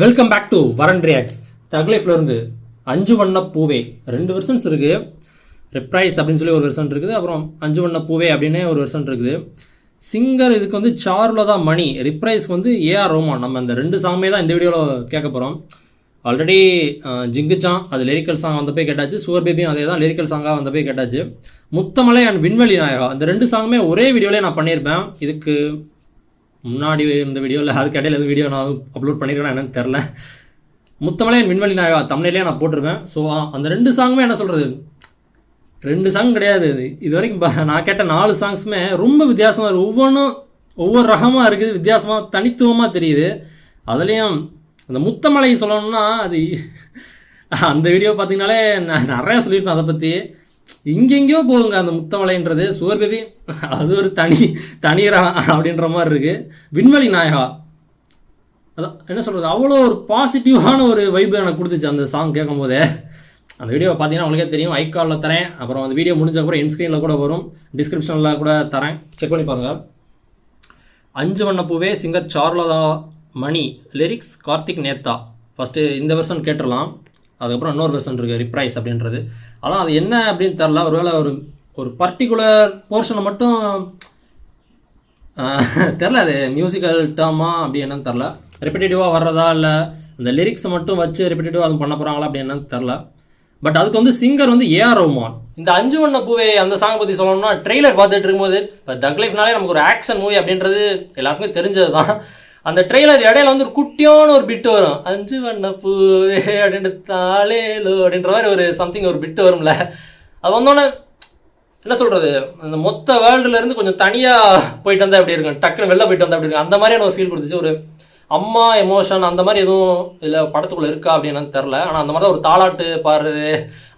Welcome back to வரன் reacts. தக்லைஃப்ல இருந்து 5 வண்ண பூவே 2 வெர்ஷன்ஸ் இருக்குது. ரிப்ரைஸ் அப்படின்னு சொல்லி ஒரு வெர்ஷன் இருக்குது, அப்புறம் 5 வண்ண பூவே அப்படின்னு ஒரு வெர்ஷன் இருக்குது. சிங்கர் இதுக்கு வந்து சாருலதா மணி, ரிப்ரைஸ்க்கு வந்து ஏஆர் ரோமான். நம்ம இந்த 2 சாங்குமே தான் இந்த வீடியோவில் கேட்க போகிறோம். ஆல்ரெடி ஜிங்குச்சான் அது லிரிக்கல் சாங் வந்த போய் கேட்டாச்சு, சுவர் பேபியும் அதே தான் லிரிக்கல் சாங்காக வந்த போய் கேட்டாச்சு. முத்தமலை அண்ட் விண்வெளி நாயகா இந்த 2 சாங்குமே ஒரே வீடியோவிலே நான் பண்ணியிருப்பேன். இதுக்கு முன்னாடி இருந்த வீடியோவில் அதுக்கு இடையில எதுவும் வீடியோ நான் அப்லோட் பண்ணியிருக்கேன் என்னன்னு தெரில. முத்தமலை அண்ட் விண்வெளி நாயகா தமிழ்லேயே நான் போட்டிருப்பேன். ஸோ அந்த 2 சாங்குமே என்ன சொல்கிறது, 2 சாங் கிடையாது, இது வரைக்கும் நான் கேட்ட 4 சாங்ஸுமே ரொம்ப வித்தியாசமாக இருக்குது. ஒவ்வொன்றும் ஒவ்வொரு ரகமாக இருக்குது, வித்தியாசமாக தனித்துவமாக தெரியுது. அதுலேயும் அந்த முத்தமலை சொல்லணும்னா அது அந்த வீடியோ பார்த்தீங்கனாலே நான் நிறையா சொல்லியிருப்பேன் அதை பற்றி. இங்கெங்கேயோ போகுங்க அந்த முத்தமலைன்றது. சுவர் பேபி அது ஒரு தனிரா அப்படின்ற மாதிரி இருக்குது. விண்வெளி நாயகா அதான் என்ன சொல்கிறது, அவ்வளோ ஒரு பாசிட்டிவான ஒரு வைப்பு எனக்கு கொடுத்துச்சு அந்த சாங் கேட்கும் போதே. அந்த வீடியோ பார்த்தீங்கன்னா உங்களுக்கே தெரியும், ஐகாலில் தரேன், அப்புறம் அந்த வீடியோ முடிஞ்சக்கப்புறம் என் ஸ்க்ரீனில் கூட வரும், டிஸ்கிரிப்ஷனில் கூட தரேன், செக் பண்ணி பாருங்கள். 5 வண்ண பூவே சிங்கர் சாருலதா மணி, லிரிக்ஸ் கார்த்திக் நேத்தா. ஃபஸ்ட்டு இந்த வெர்ஷன் கேட்டுடலாம், அதுக்கப்புறம் இன்னொரு வெர்ஷன் இருக்குது ரிப்ரைஸ் அப்படின்றது. அதான் அது என்ன அப்படின்னு தெரில, ஒருவேளை ஒரு பர்டிகுலர் போர்ஷனை மட்டும் தெரில, அது மியூசிக்கல் டேர்மா அப்படி என்னன்னு தெரில, ரெப்பிட்டேட்டிவாக வர்றதா இல்லை இந்த லிரிக்ஸை மட்டும் வச்சு ரெப்பிட்டேட்டிவாக அது பண்ண போகிறாங்களா அப்படி என்னன்னு தெரில. பட் அதுக்கு வந்து சிங்கர் வந்து ஏஆர் ரோமான். இந்த 5 வண்ண பூவே அந்த சாங் பற்றி சொல்லணும்னா, ட்ரெய்லர் பார்த்துட்டு இருக்கும்போது இப்போ தக்லைஃப்னாலே நமக்கு ஒரு ஆக்ஷன் மூவி அப்படின்றது எல்லாத்துக்குமே தெரிஞ்சது தான். அந்த ட்ரெய்லர் இடையில வந்து ஒரு குட்டியான ஒரு பிட்டு வரும், 5 வண்ண பூவே அப்படின்ட்டு தாளேலோ அப்படின்ற மாதிரி ஒரு சம்திங் ஒரு பிட்டு வரும்ல. அது வந்தோடனே என்ன சொல்கிறது, அந்த மொத்த வேர்ல்டுலேருந்து கொஞ்சம் தனியாக போயிட்டு வந்தால் எப்படி இருக்கும், டக்குன்னு வெளில போயிட்டு வந்தால் எப்படி இருக்கும், அந்த மாதிரியான ஒரு ஃபீல் கொடுத்துச்சு. ஒரு அம்மா எமோஷன் அந்த மாதிரி எதுவும் இல்லை படத்துக்குள்ளே இருக்கா அப்படின்னு தெரில. ஆனால் அந்த மாதிரி தான் ஒரு தாளாட்டு பாடுறது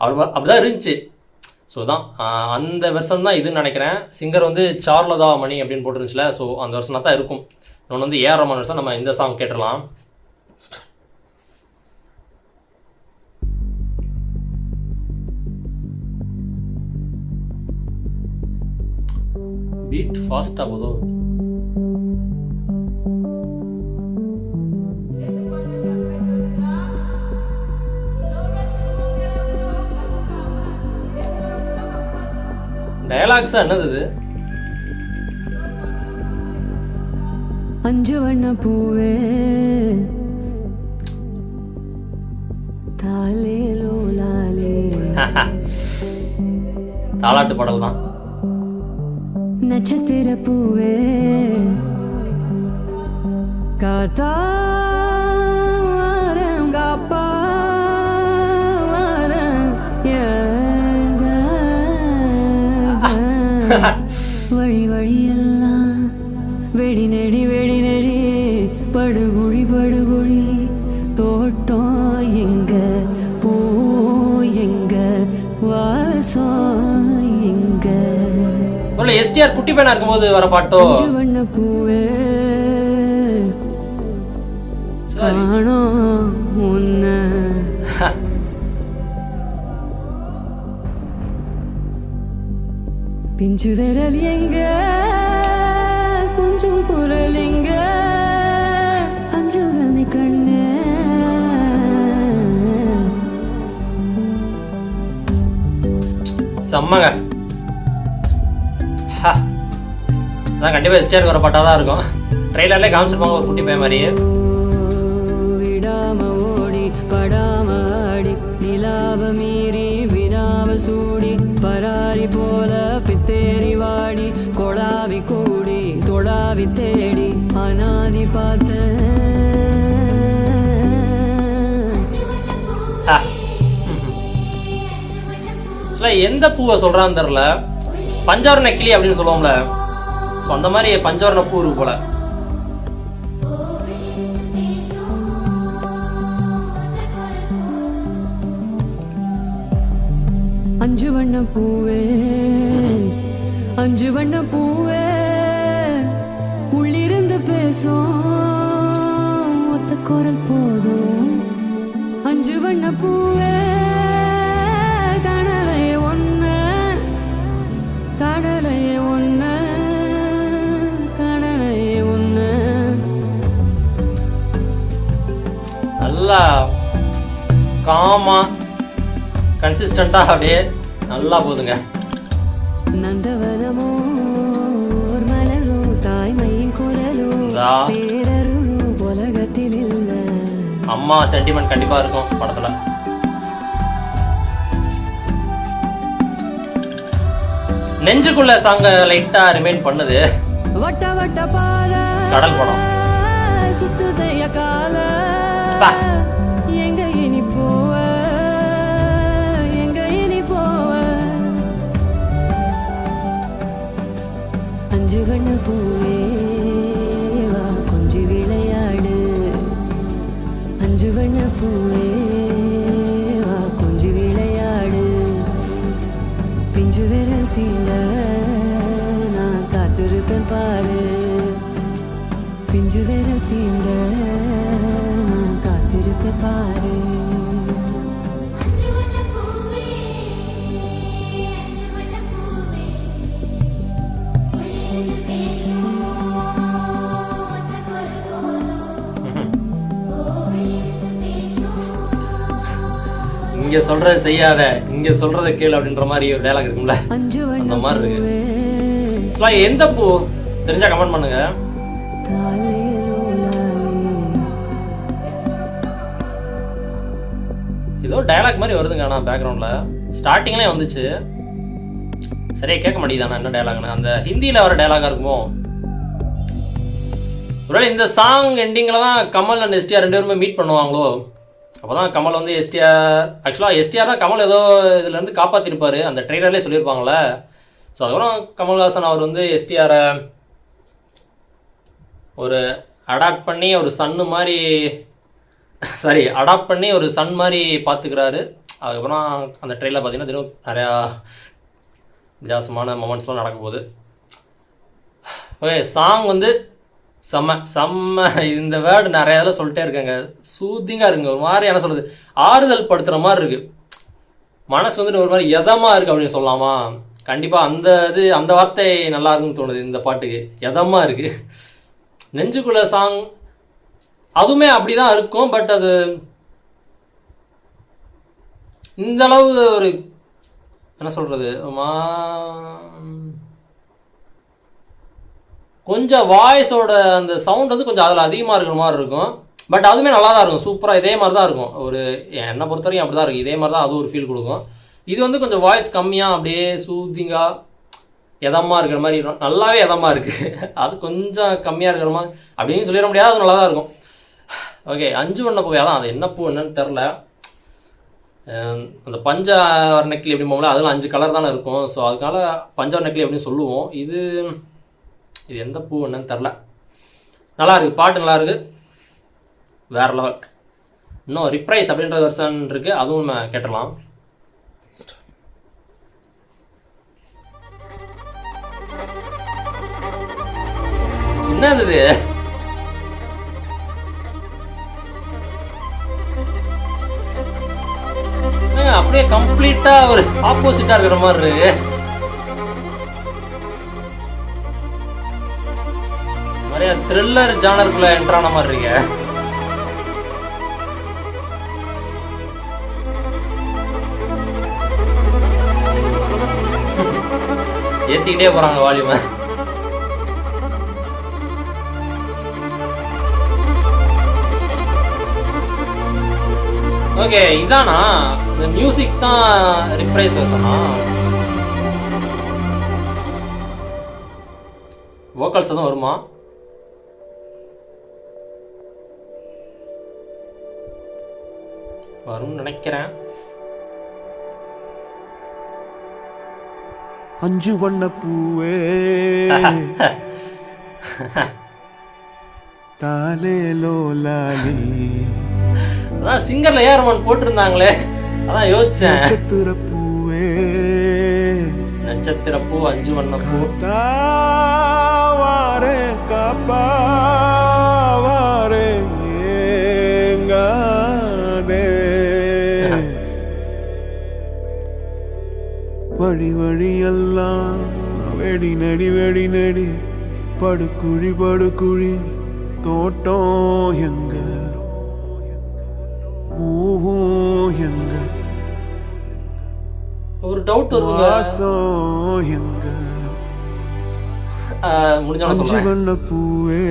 அப்படிதான் இருந்துச்சு. ஸோ தான் அந்த வெர்ஷன் தான் இதுன்னு நினைக்கிறேன். சிங்கர் வந்து சாருலதா மணி அப்படின்னு போட்டுருந்துச்சுல, ஸோ அந்த வெர்ஷனாக தான் இருக்கும். இன்னொன்று வந்து ஏஆர் ரோமான் வெர்ஷன். நம்ம இந்த சாங் கேட்டுடலாம். பீட் ஃபாஸ்ட்டாக போதோ, டயலாக்ஸா என்னது இது? 5 வண்ண பூவே தாலேலோ லாலே, தாலாட்டு பாடல் தான். நட்சத்திர பூவே காத்தா காப்பா வழி வழியெல்லாம் வெடி நெடி வெடி நெடி படுகுழி படுகுழி தோட்டம் எங்க பூ எங்க வாசம் எங்க. எஸ்டிஆர் குட்டி பையனா இருக்கும்போது வர பாட்டோ. 5 வண்ண பூவே காணோம் உன்ன, பிஞ்சு விரல் எங்க கொஞ்சம் குரல் எங்க, அஞ்சுகமே கண்ணு செம்மங்க. அதான் கண்டிப்பாக எஸ்டிஆருக்கு வர பாட்டாக தான் இருக்கும். ட்ரெய்லர்லேயே காமிச்சிருப்பாங்க ஒரு குட்டி பையன் மாதிரியே. விடாம ஓடி படாம ஆடி நிலாவ மீறி வினாவ சூடி பராரி போல பித்தேரி வாடி கொடாவி கூடி தொடாவி தேடி அனாதி பார்த்த எந்த பூவை சொல்றான்னு தெரில, பஞ்சவர்ண கிளி அப்படின்னு சொல்லுவோம்ல, ஸோ அந்த மாதிரி பஞ்சவர்ண பூ இருக்கு போல. அஞ்சு வண்ண பூவே 5 வண்ண பூவே உள்ளிருந்து பேசும் ஒத்த குரல் போதும். 5 வண்ண பூவே கடலையே ஒன்று கடலையே ஒன்று கடலையே ஒன்று காமா கன்சிஸ்டண்ட்டாக அப்படியே நல்லா போகுதுங்க. நந்தவனமோ மலரோ தாய்மையின் குரலோ பேரருளோ உலகத்தில் இல்ல. அம்மா சென்டிமெண்ட் கண்டிப்பா இருக்கும் படத்துல. நெஞ்சுக்குள்ள சாங்க லைட்டா ரிமைண்ட் பண்ணுது. வட்ட வட்ட பாத கடல் படம் சுத்துதைய கால எங்க இனி போவ எங்க இனி போவ. அஞ்சு வண்ண பூவே வா கொஞ்சி விளையாடு. அஞ்சு வண்ண பூவே வா கொஞ்சி விளையாடு. பிஞ்சு விரல் தீண்ட நான் காத்திருப்பேன் பாரு. பிஞ்சு விரல் தீண்ட நான் காத்திருப்பேன் பாரு. இங்க சொல்றத செய்யாத இங்க சொல்றத கேளு அப்படின்ற மாதிரி ஒரு டயலாக் இருக்கும்ல, அந்த மாதிரி இருக்கு. எந்த பூ தெரிஞ்சா கமெண்ட் பண்ணுங்க. ஏதோ டயலாக் மாதிரி வருதுங்க. ஆனால் பேக்ரவுண்ட்ல ஸ்டார்டிங்லேயே வந்துச்சு, சரியா கேட்க மாட்டேங்குது. என்ன டயலாக்னு அந்த ஹிந்தியில் வர டயலாகா இருக்குமோ? ஒருவேளை இந்த சாங் எண்டிங்கில் தான் கமல் அண்ட் எஸ்டிஆர் ரெண்டு பேருமே மீட் பண்ணுவாங்களோ? அப்போ தான் கமல் வந்து எஸ்டிஆர், ஆக்சுவலாக எஸ்டிஆர் தான் கமல் ஏதோ இதுலேருந்து காப்பாற்றிருப்பார், அந்த ட்ரெய்லர்லேயே சொல்லியிருப்பாங்களே. ஸோ அதுக்கப்புறம் கமல்ஹாசன் அவர் வந்து எஸ்டிஆரை ஒரு அடாப்ட் பண்ணி ஒரு சன்னு மாதிரி அடாப்ட் பண்ணி ஒரு சன் மாதிரி பார்த்துக்கிறாரு. அதுக்கப்புறம் அந்த ட்ரெயிலில் பார்த்தீங்கன்னா தினம் நிறையா வித்தியாசமான மொமெண்ட்ஸ்லாம் நடக்க போகுது. ஓகே, சாங் வந்து செம்ம இந்த வேர்டு நிறைய இதில் சொல்லிட்டே இருக்காங்க. சூத்திங்காக இருக்குங்க, ஒரு மாதிரி என்ன சொல்கிறது, ஆறுதல் படுத்துகிற மாதிரி இருக்குது. மனசு வந்துட்டு ஒரு மாதிரி எதமாக இருக்குது அப்படின்னு சொல்லலாமா? கண்டிப்பாக அந்த வார்த்தை நல்லா இருக்குன்னு தோணுது இந்த பாட்டுக்கு. எதமாக இருக்குது. நெஞ்சுக்குள்ள சாங் அதுவுமே அப்படி தான் இருக்கும். பட் அது இந்த அளவு ஒரு என்ன சொல்கிறது, கொஞ்சம் வாய்ஸோட அந்த சவுண்ட் வந்து கொஞ்சம் அதில் அதிகமாக இருக்கிற மாதிரி இருக்கும். பட் அதுவுமே நல்லா தான் இருக்கும், சூப்பராக இதே மாதிரி தான் இருக்கும். ஒரு என்னை பொறுத்த வரைக்கும் அப்படி தான் இருக்குது, இதே மாதிரி தான் அது ஒரு ஃபீல் கொடுக்கும். இது வந்து கொஞ்சம் வாய்ஸ் கம்மியாக அப்படியே சூதிங்காக எதமாக இருக்கிற மாதிரி இருக்கும். நல்லாவே எதமாக இருக்குது. அது கொஞ்சம் கம்மியாக இருக்கிற மாதிரி அப்படின்னு சொல்லிட முடியாது, அது நல்லா தான் இருக்கும். ஓகே, அஞ்சு வண்ண பூவே தான், அது என்ன பூ என்னன்னு தெரில. அந்த பஞ்சவர் நெக்லி எப்படி போகல, அதெல்லாம் 5 கலர் தானே இருக்கும். ஸோ அதுக்கான பஞ்சவர் நெக்லி அப்படின்னு சொல்லுவோம். இது எந்த பூ என்னன்னு தெரில. நல்லா இருக்குது, பாட்டு நல்லா இருக்குது, வேறு லெவல். இன்னும் ரிப்ரைஸ் அப்படின்ற வெர்ஷன் இருக்குது, அதுவும் நம்ம கேட்டுடலாம். என்னது இது? அப்படியே கம்ப்ளீட்டா ஒரு ஆப்போசிட்டா இருக்கிற மாதிரி இருக்கு. நிறைய த்ரில்லர் ஜானருக்குள்ள என்ட்ரான மாதிரி இருக்கு. ஏத்திக்கிட்டே போறாங்க வால்யூமை. ஓகே, இதானா இந்த மியூசிக் தான் ரிப்ரைஸ் வெர்ஷனா? வோக்கல்ஸ் தான் வருமா? வரும்னு நினைக்கிறேன். அஞ்சு வண்ண பூவே தாலே லோலாலி. அதான் சிங்கர்ல ஏஆர் போட்டிருந்தாங்களே, அதான் யோசிச்சேன். நட்சத்திர பூவே நட்சத்திர பூ, அஞ்சு வண்ண பூ. காத்தாவாரே காப்பாவாரே ஏங்காதே. வழி வழியெல்லாம் வெடி நடி வெடி நடி, படுக்குழி படுக்குழி தோட்டம் எங்க பூவும் எங்க ஒரு டவுட் வருதுங்க. வாசம் எங்க முடிஞ்சோன்னு அஞ்சு சொல்கிறேன். வண்ண பூவே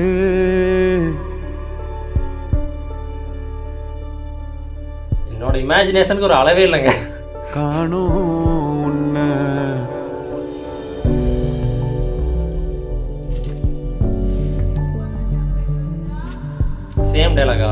என்னோட இமேஜினேஷனுக்கு ஒரு அளவே இல்லைங்க. காணோம் உன்னை சேம் டைலாகா?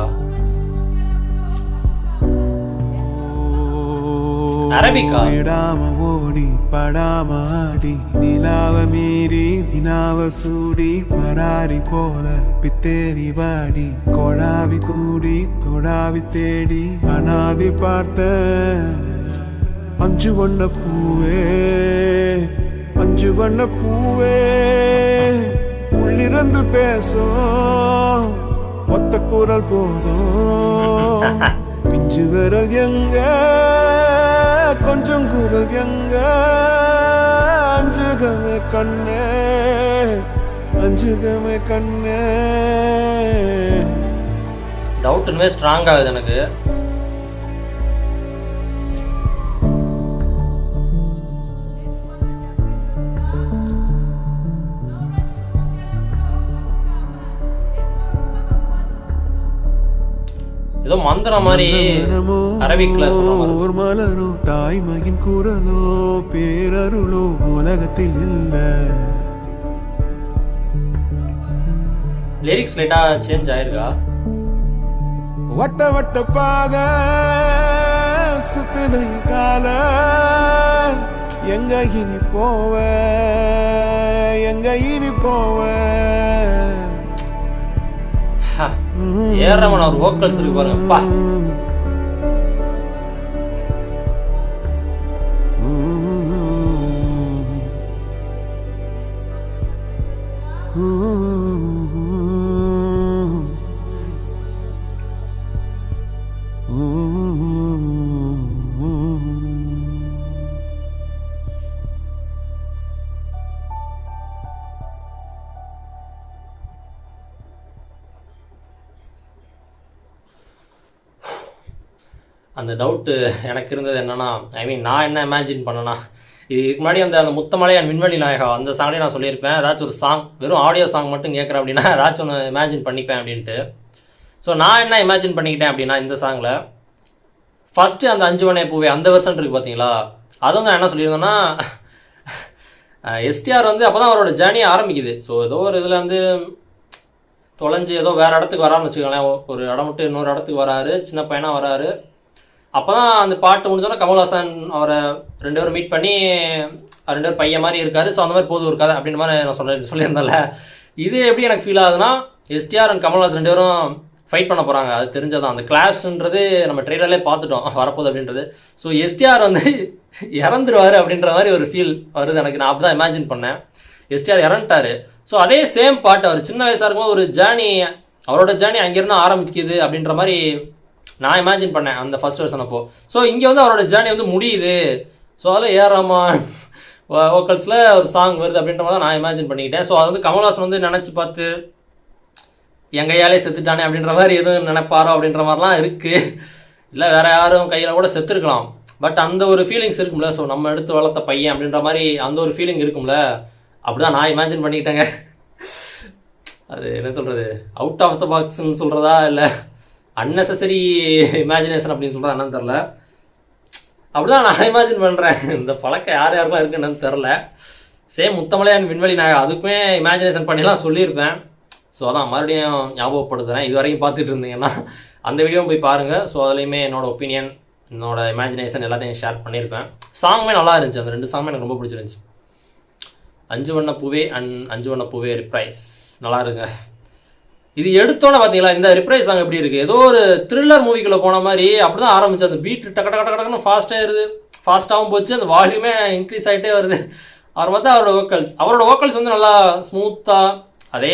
அரபிக்கா? விடாம ஓடி படாம ஆடி நிலாவ மீறி வினாவ சூடி பராரி போல பித்தேரி வாடி கொழாவி கூடி தொடாவி தேடி அனாதி பார்த்த அஞ்சு வண்ண பூவே அஞ்சு வண்ண பூவே உள்ளிருந்து பேசும் ஒத்த குரல் போதும் பிஞ்சு விரல் எங்க கொஞ்சம் குரல் எங்க அஞ்சுகமே கண்ணே அஞ்சுகமே கண்ணே. டவுட் இனிமேல் ஸ்ட்ராங் ஆகுது எனக்கு. ஏதோ மந்திரம் மாதிரி அரபிக்ல சொல்ற மாதிரி. ஒரு மலரோ தாய்மையின் குரலோ பேரருளோ உலகத்தில் இல்ல. லிரிக்ஸ் லைட்டா சேஞ்ச் ஆயிருக்கா? வட்ட வட்ட பாத சுத்துதை கால எங்க இனி போவ எங்க இனி போவ. ஏறவன் ஒரு வோக்கல்ஸ் இருக்கு பாருங்கப்பா. அந்த டவுட்டு எனக்கு இருந்தது என்னன்னா, ஐ மீன் நான் என்ன இமேஜின் பண்ணேன்னா, இதுக்கு முன்னாடி அந்த முத்தமலையான் விண்வெளி நாயகா அந்த சாங்லேயே நான் சொல்லியிருப்பேன், ஏதாச்சும் ஒரு சாங் வெறும் ஆடியோ சாங் மட்டும் கேட்குறேன் அப்படின்னா ஏதாச்சும் ஒன்று இமேஜின் பண்ணிப்பேன் அப்படின்ட்டு. ஸோ நான் என்ன இமேஜின் பண்ணிக்கிட்டேன் அப்படின்னா, இந்த சாங்கில் ஃபஸ்ட்டு அந்த அஞ்சு வண்ண பூவே அந்த வெர்ஷன் இருக்குது பார்த்தீங்களா, அது வந்து நான் என்ன சொல்லியிருந்தேன்னா, எஸ்டிஆர் வந்து அப்போ தான் அவரோட ஜேர்னி ஆரம்பிக்குது. ஸோ ஏதோ ஒரு இதில் வந்து தொலைஞ்சி ஏதோ வேறு இடத்துக்கு வரான்னு வச்சுக்கோங்களேன், ஒரு இடம் விட்டு இன்னொரு இடத்துக்கு வராரு, சின்ன பையனாக வராரு. அப்போ தான் அந்த பாட்டு முடிஞ்சோன்னா கமல்ஹாசன் அவரை 2 பேரும் மீட் பண்ணி 2 பேர் பையன் மாதிரி இருக்காரு. ஸோ அந்த மாதிரி போதும் இருக்காது அப்படின்ற மாதிரி நான் சொல்லியிருந்தேன்ல. இது எப்படி எனக்கு ஃபீல் ஆகுதுன்னா, எஸ்டிஆர் அண்ட் கமல்ஹாசன் 2 பேரும் ஃபைட் பண்ண போகிறாங்க, அது தெரிஞ்சதான். அந்த கிளாஷ்ன்றது நம்ம ட்ரெய்லர்லேயே பார்த்துட்டோம் வரப்போகுது அப்படின்றது. ஸோ எஸ்டிஆர் வந்து இறந்துருவார் அப்படின்ற மாதிரி ஒரு ஃபீல் வருது எனக்கு. நான் அப்படி தான் இமேஜின் பண்ணேன், எஸ்டிஆர் இறந்துட்டாரு. ஸோ அதே சேம் பாட்டு அவர் சின்ன வயசாக இருக்கும்போது ஒரு ஜேர்னி, அவரோட ஜேர்னி அங்கேருந்து ஆரம்பிக்குது அப்படின்ற மாதிரி நான் இமேஜின் பண்ணேன் அந்த ஃபர்ஸ்ட் வெர்ஷன் அப்போ. ஸோ இங்கே வந்து அவரோட ஜேர்னி வந்து முடியுது. ஸோ அதில் ஏஆர் வோக்கல்ஸில் ஒரு சாங் வருது அப்படின்ற மாதிரி தான் நான் இமேஜின் பண்ணிக்கிட்டேன். ஸோ அது வந்து கமல்ஹாசன் வந்து நினச்சி பார்த்து என் கையாலே செத்துட்டானே அப்படின்ற மாதிரி எதுவும் நினைப்பாரோ அப்படின்ற மாதிரிலாம் இருக்குது. இல்லை வேறு யாரும் கையில் கூட செத்துருக்கலாம், பட் அந்த ஒரு ஃபீலிங்ஸ் இருக்கும்ல. ஸோ நம்ம எடுத்து வளர்த்த பையன் அப்படின்ற மாதிரி அந்த ஒரு ஃபீலிங் இருக்கும்ல, அப்படி தான் நான் இமேஜின் பண்ணிக்கிட்டேங்க. அது என்ன சொல்கிறது, அவுட் ஆஃப் த பாக்ஸ்ன்னு சொல்கிறதா இல்லை அன்னெசரி இமேஜினேஷன் அப்படின்னு சொல்கிறா என்னன்னு தெரில, அப்படிதான் நான் இமேஜின் பண்ணுறேன். இந்த பழக்கம் யார் யாருக்கெல்லாம் இருக்குன்னு தெரில. சேம் முத்தமலையான் விண்வெளி நாயகா அதுக்குமே இமேஜினேஷன் பண்ணிலாம் சொல்லியிருப்பேன். ஸோ அதான் மறுபடியும் ஞாபகப்படுத்துகிறேன். இது வரைக்கும் பார்த்துட்டு இருந்தீங்கன்னா அந்த வீடியோவும் போய் பாருங்கள். ஸோ அதுலேயுமே என்னோடய ஒப்பீனியன், என்னோடய இமேஜினேஷன் எல்லாத்தையும் ஷேர் பண்ணியிருப்பேன். சாங்குமே நல்லா இருந்துச்சு, அந்த 2 சாங்குமே எனக்கு ரொம்ப பிடிச்சிருந்துச்சு. அஞ்சு வண்ண பூவே அண்ட் அஞ்சு வண்ண பூவே ரிப்ரைஸ் நல்லா இருங்க. இது எடுத்தோன்னே பார்த்தீங்களா இந்த ரிப்ரைஸ் சாங் எப்படி இருக்குது, ஏதோ ஒரு த்ரில்லர் மூவிக்குள்ளே போன மாதிரி அப்படி தான் ஆரம்பிச்சு. அந்த பீட் டக்கு டக்கு டக்குன்னு ஃபாஸ்ட்டாக இருது, ஃபாஸ்ட்டாகவும் போச்சு, அந்த வால்யூமே இன்க்ரீஸ் ஆகிட்டே வருது. அவர் பார்த்தா அவரோட வோக்கல்ஸ் வந்து நல்லா ஸ்மூத்தாக, அதே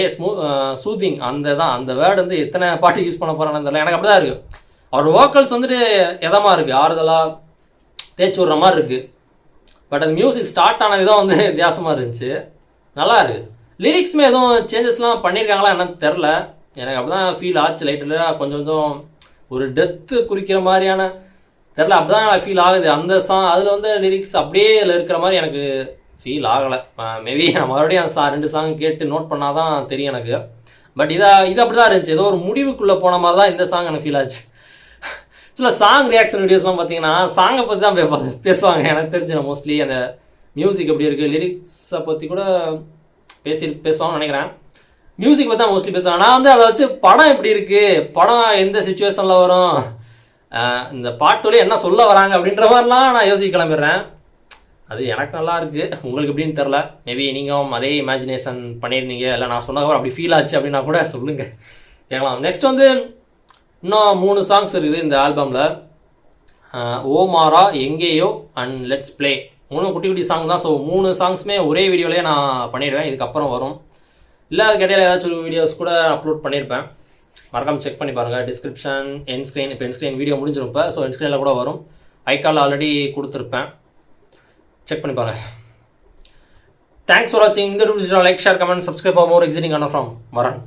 சூத்திங் அந்த வேர்டு வந்து எத்தனை பாட்டு யூஸ் பண்ண போகிறான்னு தெரியல, எனக்கு அப்படி தான் இருக்குது. அவரோட வோக்கல்ஸ் வந்துட்டு எதமாக இருக்குது, ஆறுதலாக தேய்ச்சி விட்ற மாதிரி இருக்குது. பட் அந்த மியூசிக் ஸ்டார்ட் ஆன விதம் வந்து வித்தியாசமாக இருந்துச்சு, நல்லா இருக்குது. லிரிக்ஸுமே எதுவும் சேஞ்சஸ்லாம் பண்ணியிருக்காங்களா என்னன்னு தெரில, எனக்கு அப்படி தான் ஃபீல் ஆச்சு. லைட்டில் கொஞ்சம் கொஞ்சம் ஒரு டெத்து குறிக்கிற மாதிரியான தெரில, அப்படி தான் எனக்கு ஃபீல் ஆகுது. அந்த சாங் அதில் வந்து லிரிக்ஸ் அப்படியே அதில் இருக்கிற மாதிரி எனக்கு ஃபீல் ஆகலை. மேபி நான் மறுபடியும் அந்த 2 சாங் கேட்டு நோட் பண்ணால் தான் தெரியும் எனக்கு. பட் இது அப்படி தான் இருந்துச்சு. ஏதோ ஒரு முடிவுக்குள்ளே போன மாதிரி தான் இந்த சாங் எனக்கு ஃபீல் ஆச்சு. சில சாங் ரியாக்ஷன் வீடியோஸ்லாம் பார்த்தீங்கன்னா சாங்கை பற்றி தான் பேசுவாங்க. எனக்கு தெரிஞ்சு நான் மோஸ்ட்லி அந்த மியூசிக் எப்படி இருக்குது, லிரிக்ஸை பற்றி கூட பேசுவாங்கன்னு நினைக்கிறேன். மியூசிக் பற்றி தான் மோஸ்ட்லி பேசுவாங்க. நான் வந்து அதை வச்சு படம் எப்படி இருக்குது, படம் எந்த சுச்சுவேஷனில் வரும், இந்த பாட்டுலேயே என்ன சொல்ல வராங்க அப்படின்ற மாதிரிலாம் நான் யோசிக்க கிளம்பிடுறேன். அது எனக்கு நல்லா இருக்குது, உங்களுக்கு எப்படின்னு தெரில. மேபி நீங்களும் அதே இமேஜினேஷன் பண்ணியிருந்தீங்க, இல்லை நான் சொன்னதுக்கப்புறம் அப்படி ஃபீல் ஆச்சு அப்படின்னா கூட சொல்லுங்கள், கேட்கலாம். நெக்ஸ்ட் வந்து இன்னும் 3 சாங்ஸ் இருக்குது இந்த ஆல்பமில். ஓமாரா, எங்கேயோ அண்ட் லெட்ஸ் ப்ளே. 3 குட்டி குட்டி சாங் தான். ஸோ 3 சாங்ஸுமே ஒரே வீடியோலேயே நான் பண்ணிவிடுவேன். இதுக்கப்புறம் வரும், இல்லை அதுக்கு இடையில ஏதாச்சும் ஒரு வீடியோஸ் கூட அப்லோட் பண்ணியிருப்பேன். மறக்காமல் செக் பண்ணி பாருங்கள். டிஸ்கிரிப்ஷன், என் ஸ்க்ரீன், இப்போ என் ஸ்க்ரீன் வீடியோ முடிஞ்சிடும். இப்போ ஸோ என் ஸ்க்ரீனில் கூட வரும். ஐகால் ஆல்ரெடி கொடுத்துருப்பேன், செக் பண்ணி பாருங்கள். தேங்க்ஸ் ஃபார் வாட்சிங். இந்த video like, share, comment, subscribe for more exiting on from வரன்.